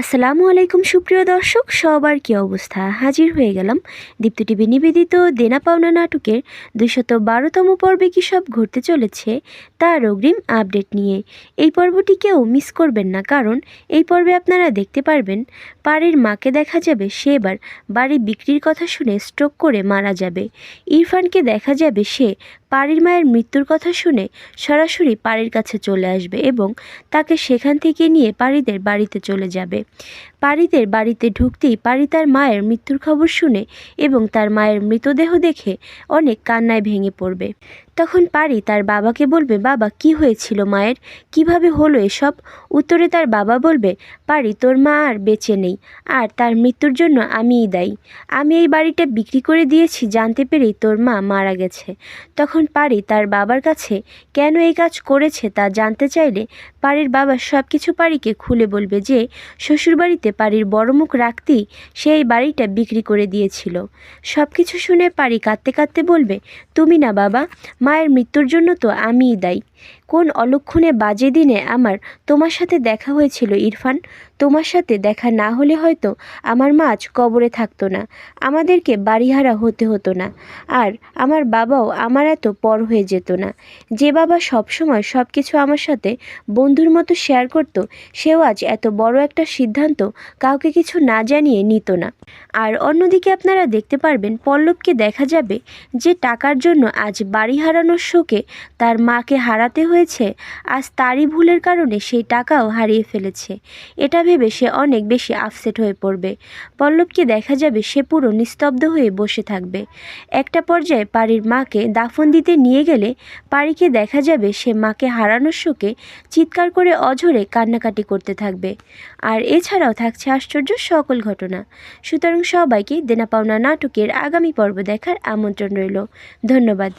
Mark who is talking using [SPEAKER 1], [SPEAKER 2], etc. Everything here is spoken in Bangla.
[SPEAKER 1] আসসালামু আলাইকুম সুপ্রিয় দর্শক, সবার কী অবস্থা? হাজির হয়ে গেলাম দীপ্ত টিভি নিবেদিত দেনা পাওনা নাটকের ২১২তম পর্বে কী সব ঘটতে চলেছে তার অগ্রিম আপডেট নিয়ে। এই পর্বটি কেউ মিস করবেন না, কারণ এই পর্বে আপনারা দেখতে পারবেন পারির মাকে দেখা যাবে সে এবার বাড়ি বিক্রির কথা শুনে স্ট্রোক করে মারা যাবে। ইরফানকে দেখা যাবে সে পারির মায়ের মৃত্যুর কথা শুনে সরাসরি পারির কাছে চলে আসবে এবং তাকে সেখান থেকে নিয়ে পারিদের বাড়িতে চলে যাবে। পারিদের বাড়িতে ঢুকতেই পারি তার মায়ের মৃত্যুর খবর শুনে এবং তার মায়ের মৃতদেহ দেখে অনেক কান্নায় ভেঙে পড়বে। তখন পারি তার বাবাকে বলবে, বাবা কি হয়েছিল মায়ের, কিভাবে হলো এসব? উত্তরে তার বাবা বলবে, পারি তোর মা আর বেঁচে নেই, আর তার মৃত্যুর জন্য আমিই দায়ী। আমি এই বাড়িটা বিক্রি করে দিয়েছি জানতে পেরেই তোর মা মারা গেছে। তখন পারি তার বাবার কাছে কেন এই কাজ করেছে তা জানতে চাইলে পারির বাবা সব কিছু পারিকে খুলে বলবে যে শ্বশুরবাড়িতে পারির বড় মুখ রাখতেই সে এই বাড়িটা বিক্রি করে দিয়েছিল। সব কিছু শুনে পারি কাঁদতে কাঁদতে বলবে, তুমি না বাবা, মায়ের মৃত্যুর জন্য তো আমিই দায়ী। কোন অলক্ষণে বাজে দিনে আমার তোমার সাথে দেখা হয়েছিল ইরফান। তোমার সাথে দেখা না হলে হয়তো আমার মা আজ কবরে থাকতো না, আমাদেরকে বাড়িহারা হতে হতো না, আর আমার বাবাও আমার এত পর হয়ে যেত না। যে বাবা সবসময় সব কিছু আমার সাথে বন্ধুর মতো শেয়ার করতো, সেও আজ এত বড় একটা সিদ্ধান্ত কাউকে কিছু না জানিয়ে নিত না। আর অন্যদিকে আপনারা দেখতে পারবেন পল্লবকে দেখা যাবে যে টাকার জন্য আজ বাড়ি হারানোর শোকে তার মাকে হারাতে হয়েছে, আজ তারই ভুলের কারণে সেই টাকাও হারিয়ে ফেলেছে। এটা ভেবে সে অনেক বেশি আপসেট হয়ে পড়বে। পল্লবকে দেখা যাবে সে পুরো নিস্তব্ধ হয়ে বসে থাকবে। একটা পর্যায়ে পারির মাকে দাফন দিতে নিয়ে গেলে পারিকে দেখা যাবে সে মাকে হারানোর শোকে চিৎকার করে অঝরে কান্নাকাটি করতে থাকবে। আর এছাড়াও থাকছে আশ্চর্য সকল ঘটনা। সুতরাং সবাইকে দেনা পাওনা নাটকের আগামী পর্ব দেখার আমন্ত্রণ রইল। ধন্যবাদ।